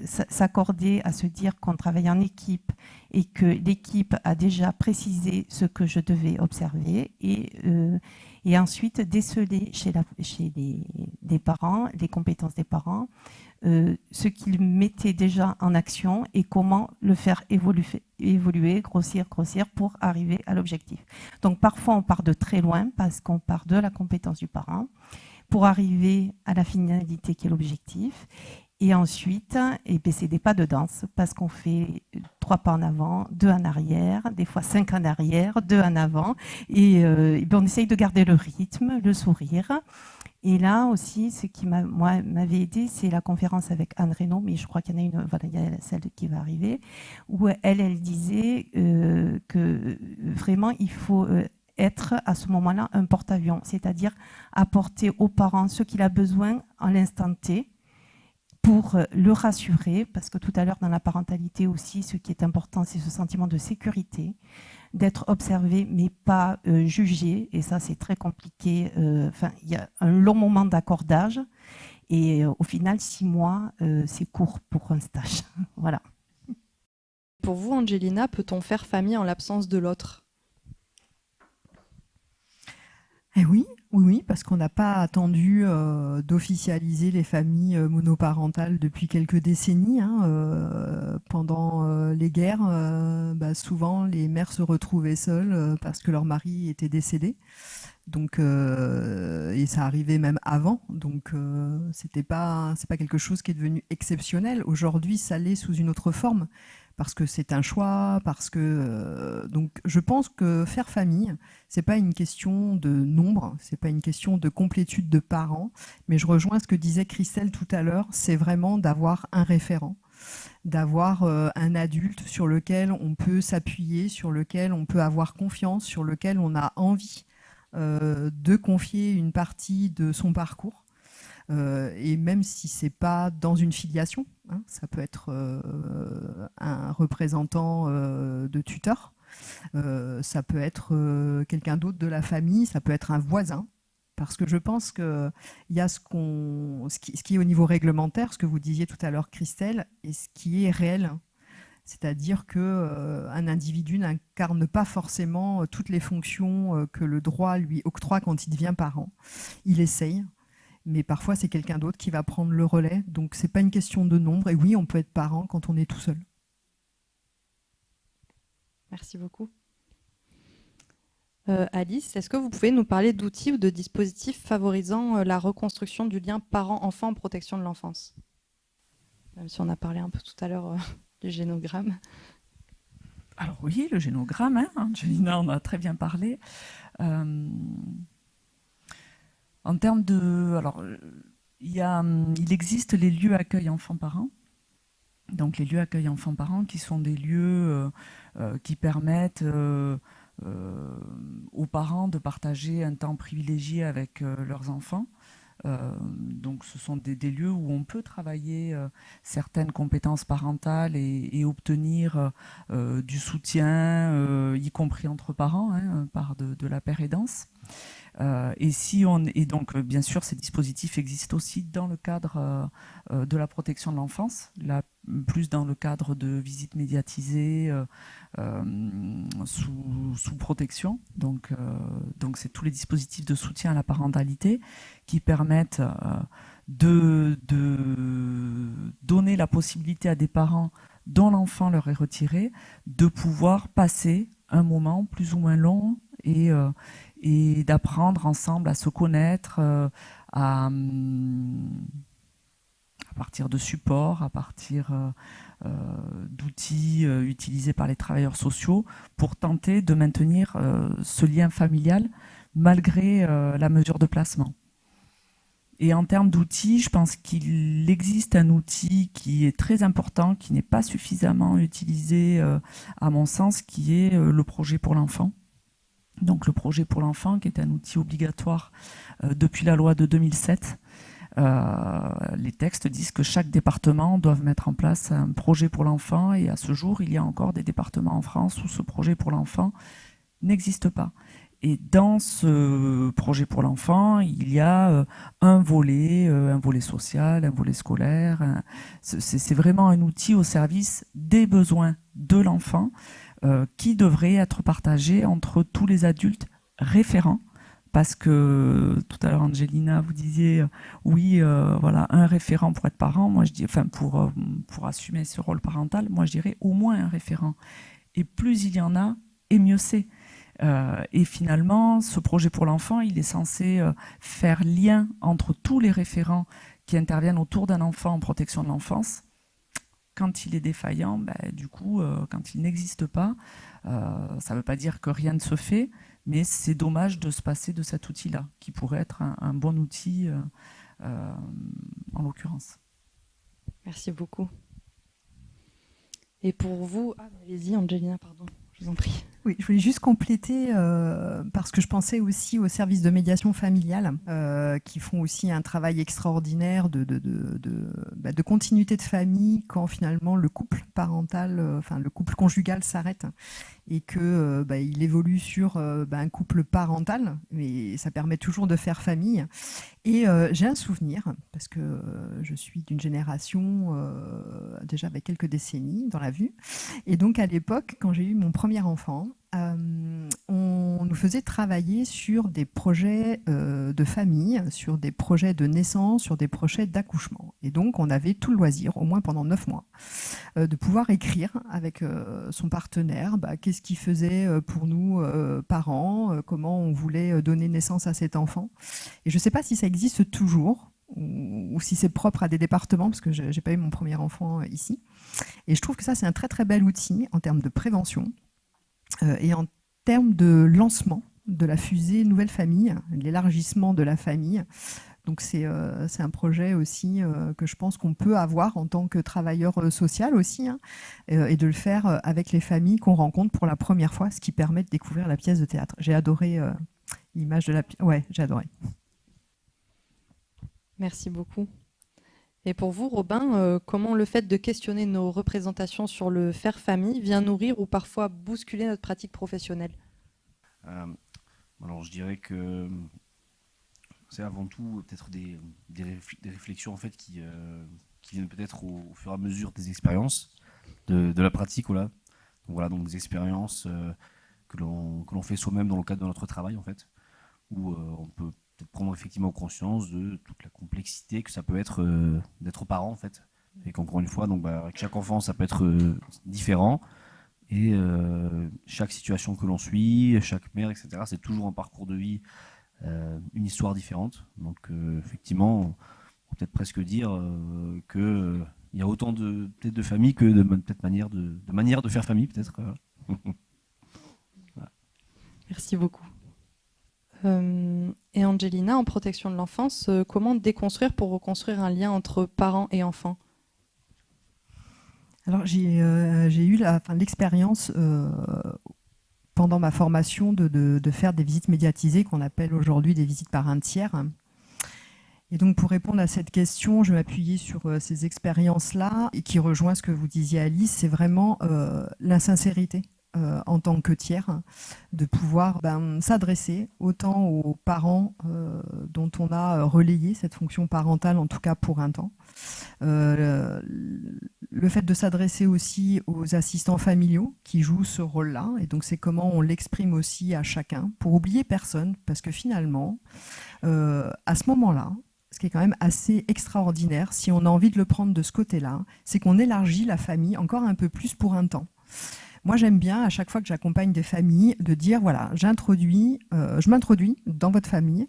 s'accorder à se dire qu'on travaille en équipe et que l'équipe a déjà précisé ce que je devais observer et ensuite déceler chez les parents, les compétences des parents, ce qu'ils mettaient déjà en action et comment le faire évoluer, grossir pour arriver à l'objectif. Donc parfois on part de très loin parce qu'on part de la compétence du parent pour arriver à la finalité qui est l'objectif. Et ensuite, c'est des pas de danse parce qu'on fait 3 pas en avant, 2 en arrière, des fois 5 en arrière, 2 en avant. Et on essaye de garder le rythme, le sourire. Et là aussi, ce qui m'avait aidé, c'est la conférence avec Anne Reynaud, mais je crois qu'il y en a une, voilà, il y a celle qui va arriver, où elle disait que vraiment, il faut être à ce moment-là un porte-avions, c'est-à-dire apporter aux parents ce qu'il a besoin en l'instant T pour le rassurer, parce que tout à l'heure dans la parentalité aussi, ce qui est important, c'est ce sentiment de sécurité, d'être observé mais pas jugé, et ça c'est très compliqué. Il y a un long moment d'accordage, et au final 6 mois, c'est court pour un stage. Voilà. Pour vous, Angelina, peut-on faire famille en l'absence de l'autre ? Eh oui, parce qu'on n'a pas attendu d'officialiser les familles monoparentales depuis quelques décennies. Pendant les guerres, souvent les mères se retrouvaient seules parce que leur mari était décédé. Donc, et ça arrivait même avant. Donc, c'est pas quelque chose qui est devenu exceptionnel. Aujourd'hui, ça l'est sous une autre forme. Parce que c'est un choix, parce que donc je pense que faire famille, c'est pas une question de nombre, c'est pas une question de complétude de parents, mais je rejoins ce que disait Christelle tout à l'heure, c'est vraiment d'avoir un référent, d'avoir un adulte sur lequel on peut s'appuyer, sur lequel on peut avoir confiance, sur lequel on a envie de confier une partie de son parcours. Et même si c'est pas dans une filiation, ça peut être un représentant de tuteur, ça peut être quelqu'un d'autre de la famille, ça peut être un voisin, parce que je pense qu'il y a ce qui est au niveau réglementaire, ce que vous disiez tout à l'heure Christelle, et ce qui est réel. C'est-à-dire qu'un individu n'incarne pas forcément toutes les fonctions que le droit lui octroie quand il devient parent. Il essaye. Mais parfois, c'est quelqu'un d'autre qui va prendre le relais. Donc, ce n'est pas une question de nombre. Et oui, on peut être parent quand on est tout seul. Merci beaucoup. Alice, est-ce que vous pouvez nous parler d'outils ou de dispositifs favorisant la reconstruction du lien parent-enfant en protection de l'enfance ? Même si on a parlé un peu tout à l'heure du génogramme. Alors oui, le génogramme, Angelina en a très bien parlé. En termes de... Alors, il existe les lieux accueil enfants-parents. Donc, les lieux accueil enfants-parents qui sont des lieux qui permettent aux parents de partager un temps privilégié avec leurs enfants. Donc, ce sont des lieux où on peut travailler certaines compétences parentales et obtenir du soutien, y compris entre parents, par de la pérédance. Et donc, bien sûr, ces dispositifs existent aussi dans le cadre de la protection de l'enfance, plus dans le cadre de visites médiatisées sous protection. Donc, c'est tous les dispositifs de soutien à la parentalité qui permettent de donner la possibilité à des parents dont l'enfant leur est retiré de pouvoir passer un moment plus ou moins long et d'apprendre ensemble à se connaître, à partir de supports, à partir d'outils utilisés par les travailleurs sociaux pour tenter de maintenir ce lien familial malgré la mesure de placement. Et en termes d'outils, je pense qu'il existe un outil qui est très important, qui n'est pas suffisamment utilisé à mon sens, qui est le projet pour l'enfant. Donc le projet pour l'enfant, qui est un outil obligatoire depuis la loi de 2007. Les textes disent que chaque département doit mettre en place un projet pour l'enfant, et à ce jour, il y a encore des départements en France où ce projet pour l'enfant n'existe pas. Et dans ce projet pour l'enfant, il y a un volet social, un volet scolaire. C'est vraiment un outil au service des besoins de l'enfant qui devrait être partagé entre tous les adultes référents. Parce que tout à l'heure, Angelina, vous disiez oui, voilà, un référent pour être parent. Moi, je dis, enfin, pour assumer ce rôle parental, moi, je dirais au moins un référent. Et plus il y en a, et mieux c'est. Et finalement, ce projet pour l'enfant, il est censé faire lien entre tous les référents qui interviennent autour d'un enfant en protection de l'enfance. Quand il est défaillant, du coup, quand il n'existe pas, ça ne veut pas dire que rien ne se fait, mais c'est dommage de se passer de cet outil-là, qui pourrait être un bon outil en l'occurrence. Merci beaucoup. Et pour vous, allez-y Angelina, pardon, je vous en prie. Oui, je voulais juste compléter parce que je pensais aussi aux services de médiation familiale qui font aussi un travail extraordinaire de continuité de famille quand finalement le couple parental, le couple conjugal s'arrête et que il évolue sur un couple parental, mais ça permet toujours de faire famille. Et j'ai un souvenir, parce que je suis d'une génération déjà avec quelques décennies dans la vue, et donc à l'époque, quand j'ai eu mon premier enfant, on nous faisait travailler sur des projets de famille, sur des projets de naissance, sur des projets d'accouchement. Et donc, on avait tout le loisir, au moins pendant 9 mois, de pouvoir écrire avec son partenaire qu'est-ce qu'il faisait pour nous, parents, comment on voulait donner naissance à cet enfant. Et je ne sais pas si ça existe toujours, ou si c'est propre à des départements, parce que je n'ai pas eu mon premier enfant ici. Et je trouve que ça, c'est un très très bel outil en termes de prévention, et en termes de lancement de la fusée Nouvelle Famille, l'élargissement de la famille. Donc c'est un projet aussi que je pense qu'on peut avoir en tant que travailleur social aussi, et de le faire avec les familles qu'on rencontre pour la première fois, ce qui permet de découvrir la pièce de théâtre. J'ai adoré l'image de la pièce. Ouais, j'ai adoré. Merci beaucoup. Et pour vous, Robin, comment le fait de questionner nos représentations sur le faire famille vient nourrir ou parfois bousculer notre pratique professionnelle ? Alors je dirais que c'est avant tout peut-être des réflexions en fait qui viennent peut-être au fur et à mesure des expériences de la pratique. Voilà. Donc des expériences que l'on fait soi-même dans le cadre de notre travail en fait, où on peut peut-être prendre effectivement conscience de toute la complexité que ça peut être d'être parent en fait, et qu'encore une fois avec chaque enfant ça peut être différent, et chaque situation que l'on suit, chaque mère, etc., c'est toujours un parcours de vie, une histoire différente. Donc effectivement, on peut peut-être presque dire que il y a autant peut-être de familles que de peut-être manière de faire famille peut-être. Voilà. Merci beaucoup. Et Angelina, en protection de l'enfance, comment déconstruire pour reconstruire un lien entre parents et enfants ? Alors j'ai eu l'expérience pendant ma formation de faire des visites médiatisées qu'on appelle aujourd'hui des visites par un tiers. Et donc pour répondre à cette question, je m'appuyais sur ces expériences-là, et qui rejoint ce que vous disiez Alice, c'est vraiment la sincérité. En tant que tiers, de pouvoir s'adresser autant aux parents dont on a relayé cette fonction parentale, en tout cas pour un temps. Le fait de s'adresser aussi aux assistants familiaux qui jouent ce rôle-là, et donc c'est comment on l'exprime aussi à chacun, pour oublier personne, parce que finalement, à ce moment-là, ce qui est quand même assez extraordinaire, si on a envie de le prendre de ce côté-là, c'est qu'on élargit la famille encore un peu plus pour un temps. Moi, j'aime bien, à chaque fois que j'accompagne des familles, de dire, voilà, je m'introduis dans votre famille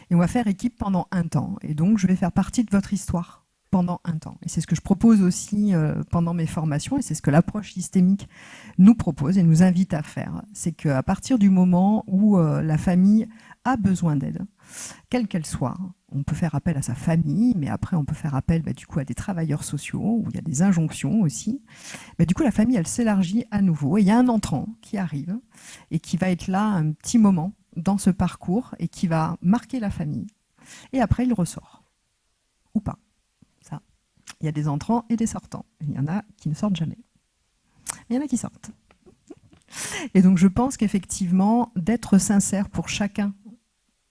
et on va faire équipe pendant un temps. Et donc, je vais faire partie de votre histoire pendant un temps. Et c'est ce que je propose aussi pendant mes formations, et c'est ce que l'approche systémique nous propose et nous invite à faire. C'est qu'à partir du moment où la famille a besoin d'aide, quelle qu'elle soit, on peut faire appel à sa famille, mais après on peut faire appel du coup à des travailleurs sociaux, où il y a des injonctions aussi. Du coup, la famille, elle s'élargit à nouveau, et il y a un entrant qui arrive et qui va être là un petit moment dans ce parcours et qui va marquer la famille. Et après, il ressort. Ou pas. Ça. Il y a des entrants et des sortants. Il y en a qui ne sortent jamais. Mais il y en a qui sortent. Et donc je pense qu'effectivement, d'être sincère pour chacun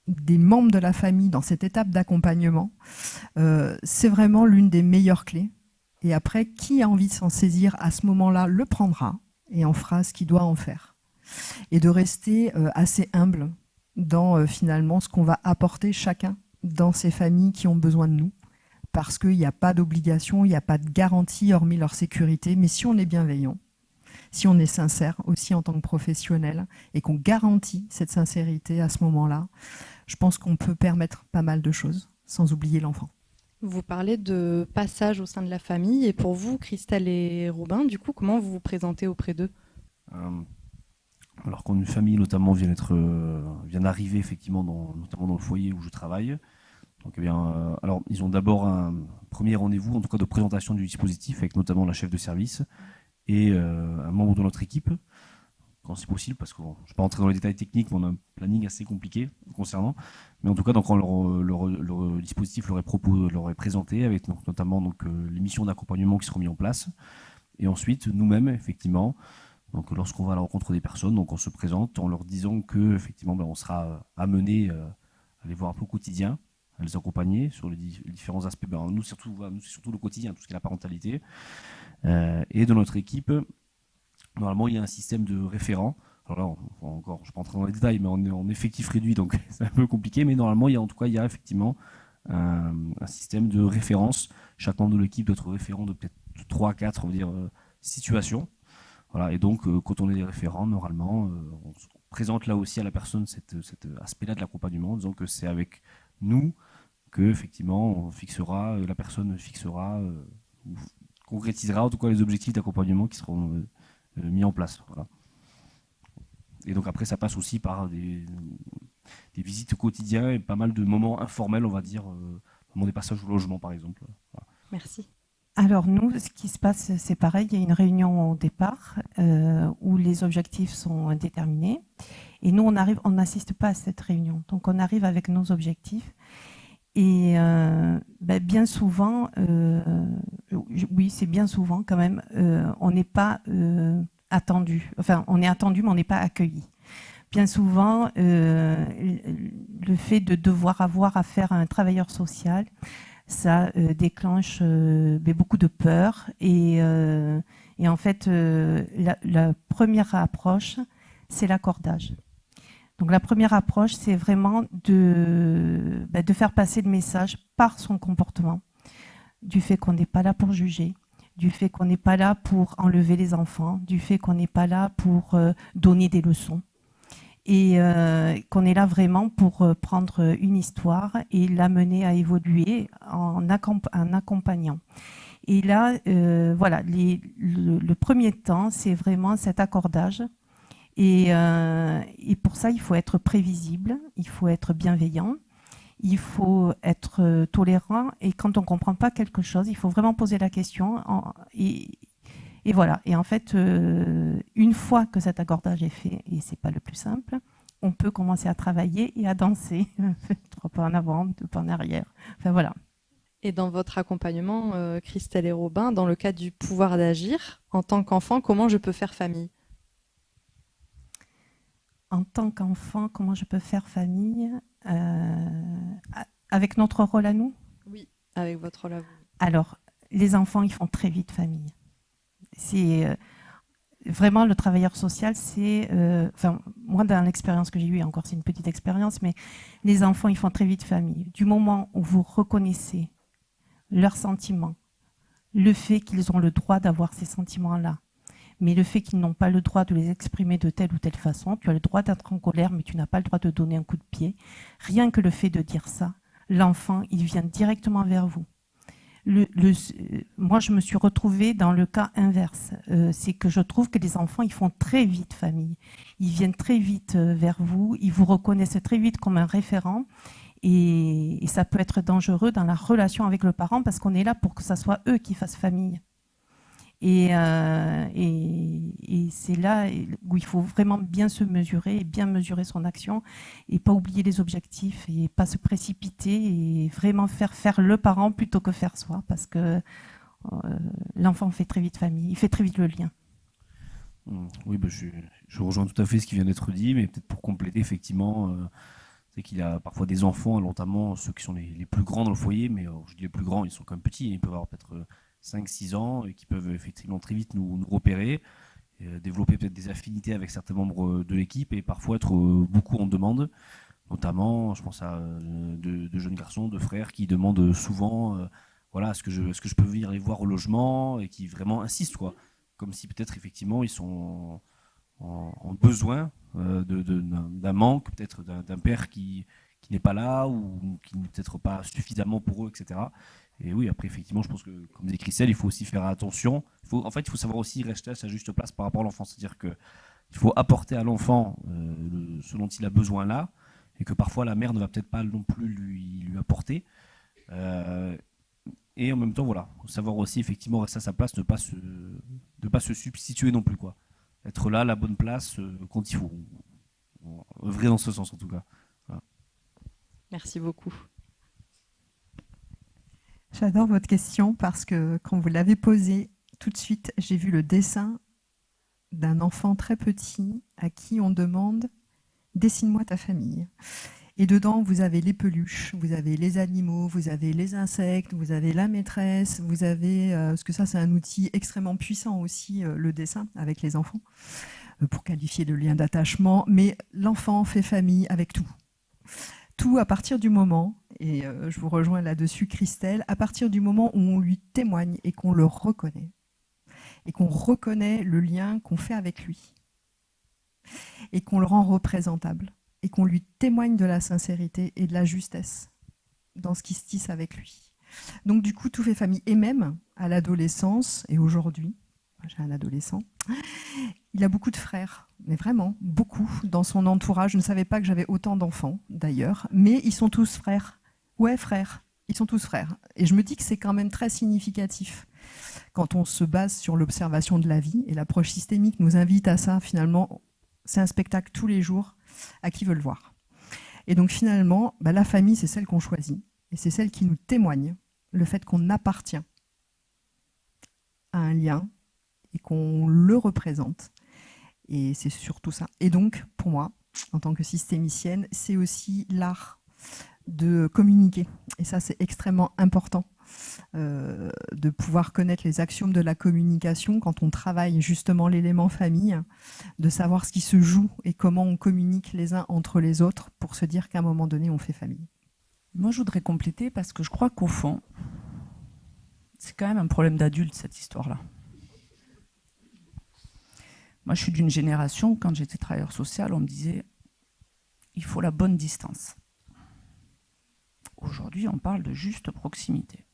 des membres de la famille dans cette étape d'accompagnement, c'est vraiment l'une des meilleures clés. Et après, qui a envie de s'en saisir à ce moment-là le prendra et en fera ce qu'il doit en faire. Et de rester assez humble dans finalement ce qu'on va apporter chacun dans ces familles qui ont besoin de nous. Parce qu'il n'y a pas d'obligation, il n'y a pas de garantie hormis leur sécurité. Mais si on est bienveillant, si on est sincère aussi en tant que professionnel et qu'on garantit cette sincérité à ce moment-là, je pense qu'on peut permettre pas mal de choses sans oublier l'enfant. Vous parlez de passage au sein de la famille. Et pour vous, Christelle et Robin, du coup, comment vous vous présentez auprès d'eux ? Alors quand une famille notamment vient d'arriver effectivement notamment dans le foyer où je travaille, donc, alors ils ont d'abord un premier rendez-vous, en tout cas de présentation du dispositif, avec notamment la chef de service et un membre de notre équipe, quand c'est possible, parce que je ne vais pas rentrer dans les détails techniques, mais on a un planning assez compliqué concernant. Mais en tout cas, donc, quand leur dispositif leur est présenté, avec notamment les missions d'accompagnement qui seront mises en place. Et ensuite, nous-mêmes, effectivement, donc, lorsqu'on va à la rencontre des personnes, donc on se présente en leur disant que effectivement, on sera amené à les voir un peu au quotidien, à les accompagner sur les différents aspects. Nous, c'est surtout le quotidien, tout ce qui est la parentalité. Et dans notre équipe, normalement, il y a un système de référents. Alors là, je ne vais pas entrer dans les détails, mais on est en effectif réduit, donc c'est un peu compliqué. Mais normalement, il y a effectivement un système de référence. Chaque membre de l'équipe doit être référent de peut-être 3 à 4 situations. Voilà, et donc, quand on est des référents, normalement, on se présente là aussi à la personne cet aspect-là de l'accompagnement, en disant que c'est avec nous que effectivement, la personne fixera, ou concrétisera en tout cas les objectifs d'accompagnement qui seront mis en place. Voilà. Et donc après, ça passe aussi par des visites au quotidien et pas mal de moments informels, on va dire, moment des passages au logement, par exemple. Voilà. Merci. Alors nous, ce qui se passe, c'est pareil, il y a une réunion au départ où les objectifs sont déterminés. Et nous, on n'assiste pas à cette réunion. Donc on arrive avec nos objectifs. Et bien souvent, oui, c'est bien souvent quand même, on n'est pas attendu. Enfin, on est attendu, mais on n'est pas accueilli. Bien souvent, le fait de devoir avoir affaire à un travailleur social, ça déclenche beaucoup de peur. Et en fait, la première approche, c'est l'accordage. Donc la première approche, c'est vraiment de faire passer le message par son comportement, du fait qu'on n'est pas là pour juger, du fait qu'on n'est pas là pour enlever les enfants, du fait qu'on n'est pas là pour donner des leçons, et qu'on est là vraiment pour prendre une histoire et l'amener à évoluer en accompagnant. Et là, voilà, le premier temps, c'est vraiment cet accordage. Et pour ça, il faut être prévisible, il faut être bienveillant, il faut être tolérant. Et quand on ne comprend pas quelque chose, il faut vraiment poser la question. Et voilà. Et en fait, une fois que cet accordage est fait, et ce n'est pas le plus simple, on peut commencer à travailler et à danser. 3 pas en avant, 2 pas en arrière. Enfin voilà. Et dans votre accompagnement, Christelle et Robin, dans le cadre du pouvoir d'agir, en tant qu'enfant, comment je peux faire famille ? En tant qu'enfant, comment je peux faire famille avec notre rôle à nous ? Oui, avec votre rôle à vous. Alors, les enfants, ils font très vite famille. C'est vraiment le travailleur social, c'est... moi, dans l'expérience que j'ai eue, encore c'est une petite expérience, mais les enfants, ils font très vite famille. Du moment où vous reconnaissez leurs sentiments, le fait qu'ils ont le droit d'avoir ces sentiments-là, mais le fait qu'ils n'ont pas le droit de les exprimer de telle ou telle façon, tu as le droit d'être en colère, mais tu n'as pas le droit de donner un coup de pied. Rien que le fait de dire ça, l'enfant, il vient directement vers vous. Moi, je me suis retrouvée dans le cas inverse. C'est que je trouve que les enfants, ils font très vite famille. Ils viennent très vite vers vous, ils vous reconnaissent très vite comme un référent. Et ça peut être dangereux dans la relation avec le parent parce qu'on est là pour que ça soit eux qui fassent famille. Et c'est là où il faut vraiment bien se mesurer et bien mesurer son action et pas oublier les objectifs et pas se précipiter et vraiment faire le parent plutôt que faire soi parce que l'enfant fait très vite famille, il fait très vite le lien. Oui, je rejoins tout à fait ce qui vient d'être dit, mais peut-être pour compléter, effectivement, c'est qu'il y a parfois des enfants, notamment ceux qui sont les plus grands dans le foyer, mais je dis les plus grands, ils sont quand même petits, ils peuvent avoir peut-être 5-6 ans et qui peuvent effectivement très vite nous repérer, développer peut-être des affinités avec certains membres de l'équipe et parfois être beaucoup en demande. Notamment, je pense à de jeunes garçons, de frères qui demandent souvent voilà, est-ce que je peux venir les voir au logement et qui vraiment insistent, quoi. Comme si peut-être effectivement ils sont en besoin d'un manque, peut-être d'un père qui n'est pas là ou qui n'est peut-être pas suffisamment pour eux, etc. Et oui, après, effectivement, je pense que, comme dit Christelle, il faut aussi faire attention. Il faut savoir aussi rester à sa juste place par rapport à l'enfant. C'est-à-dire qu'il faut apporter à l'enfant ce dont il a besoin là, et que parfois la mère ne va peut-être pas non plus lui apporter. Et en même temps, voilà, faut savoir aussi effectivement rester à sa place, ne pas se substituer non plus, quoi. Être là, à la bonne place, quand il faut. Œuvrer dans ce sens, en tout cas. Voilà. Merci beaucoup. J'adore votre question parce que quand vous l'avez posée, tout de suite, j'ai vu le dessin d'un enfant très petit à qui on demande « Dessine-moi ta famille ». Et dedans, vous avez les peluches, vous avez les animaux, vous avez les insectes, vous avez la maîtresse, vous avez... parce que ça, c'est un outil extrêmement puissant aussi, le dessin, avec les enfants, pour qualifier le lien d'attachement. Mais l'enfant fait famille avec tout. Tout à partir du moment, et je vous rejoins là-dessus, Christelle, à partir du moment où on lui témoigne et qu'on le reconnaît, et qu'on reconnaît le lien qu'on fait avec lui, et qu'on le rend représentable, et qu'on lui témoigne de la sincérité et de la justesse dans ce qui se tisse avec lui. Donc du coup, tout fait famille. Et même à l'adolescence, et aujourd'hui, j'ai un adolescent, il a beaucoup de frères, mais vraiment beaucoup dans son entourage. Je ne savais pas que j'avais autant d'enfants d'ailleurs, mais ils sont tous frères. Ouais, frères, ils sont tous frères. Et je me dis que c'est quand même très significatif quand on se base sur l'observation de la vie, et l'approche systémique nous invite à ça finalement. C'est un spectacle tous les jours, à qui veut le voir. Et donc finalement, la famille, c'est celle qu'on choisit, et c'est celle qui nous témoigne le fait qu'on appartient à un lien et qu'on le représente. Et c'est surtout ça. Et donc, pour moi, en tant que systémicienne, c'est aussi l'art de communiquer. Et ça, c'est extrêmement important. De pouvoir connaître les axiomes de la communication quand on travaille justement l'élément famille, de savoir ce qui se joue et comment on communique les uns entre les autres pour se dire qu'à un moment donné, on fait famille. Moi, je voudrais compléter parce que je crois qu'au fond, c'est quand même un problème d'adulte, cette histoire-là. Moi, je suis d'une génération où, quand j'étais travailleur social, on me disait « il faut la bonne distance ». Aujourd'hui, on parle de juste proximité.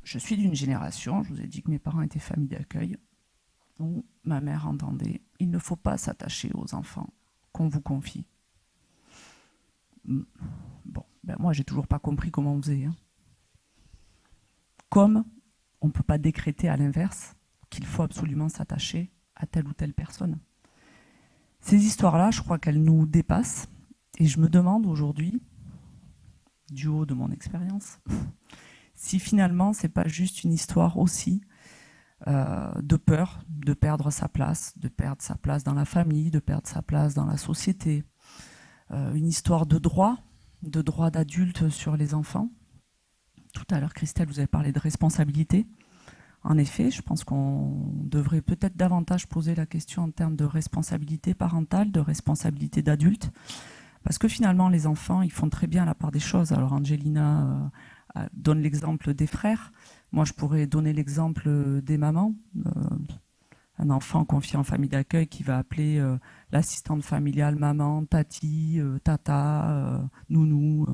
Je suis d'une génération, je vous ai dit que mes parents étaient famille d'accueil, où ma mère entendait « il ne faut pas s'attacher aux enfants qu'on vous confie ». Bon, moi, j'ai toujours pas compris comment on faisait. Comme on ne peut pas décréter à l'inverse qu'il faut absolument s'attacher à telle ou telle personne. Ces histoires-là, je crois qu'elles nous dépassent. Et je me demande aujourd'hui, du haut de mon expérience, si finalement c'est pas juste une histoire aussi de peur de perdre sa place dans la famille, de perdre sa place dans la société, une histoire de droit d'adulte sur les enfants. Tout à l'heure, Christelle, vous avez parlé de responsabilité. En effet, je pense qu'on devrait peut-être davantage poser la question en termes de responsabilité parentale, de responsabilité d'adulte. Parce que finalement, les enfants, ils font très bien la part des choses. Alors Angelina donne l'exemple des frères. Moi, je pourrais donner l'exemple des mamans. Un enfant confié en famille d'accueil qui va appeler l'assistante familiale maman, tati, tata, nounou.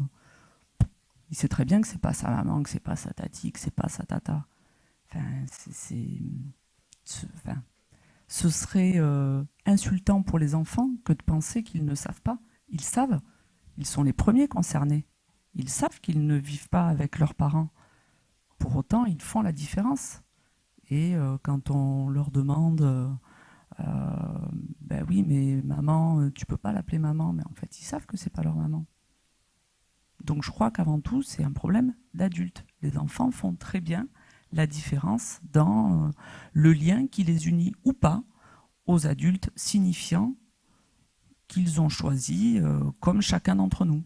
Il sait très bien que c'est pas sa maman, que c'est pas sa tati, que c'est pas sa tata. Ce serait insultant pour les enfants que de penser qu'ils ne savent pas. Ils savent, ils sont les premiers concernés. Ils savent qu'ils ne vivent pas avec leurs parents. Pour autant, ils font la différence. Et quand on leur demande oui, mais maman, tu peux pas l'appeler maman, mais en fait, ils savent que c'est pas leur maman. Donc je crois qu'avant tout, c'est un problème d'adulte. Les enfants font très bien la différence dans le lien qui les unit ou pas aux adultes, signifiant qu'ils ont choisi comme chacun d'entre nous.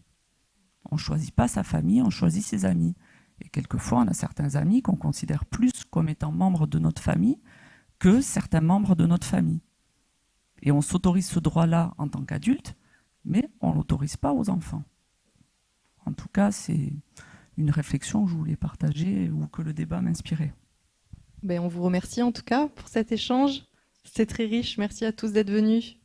On ne choisit pas sa famille, on choisit ses amis. Et quelquefois, on a certains amis qu'on considère plus comme étant membres de notre famille que certains membres de notre famille. Et on s'autorise ce droit-là en tant qu'adulte, mais on ne l'autorise pas aux enfants. En tout cas, c'est une réflexion que je voulais partager ou que le débat m'inspirait. On vous remercie en tout cas pour cet échange. C'était très riche. Merci à tous d'être venus.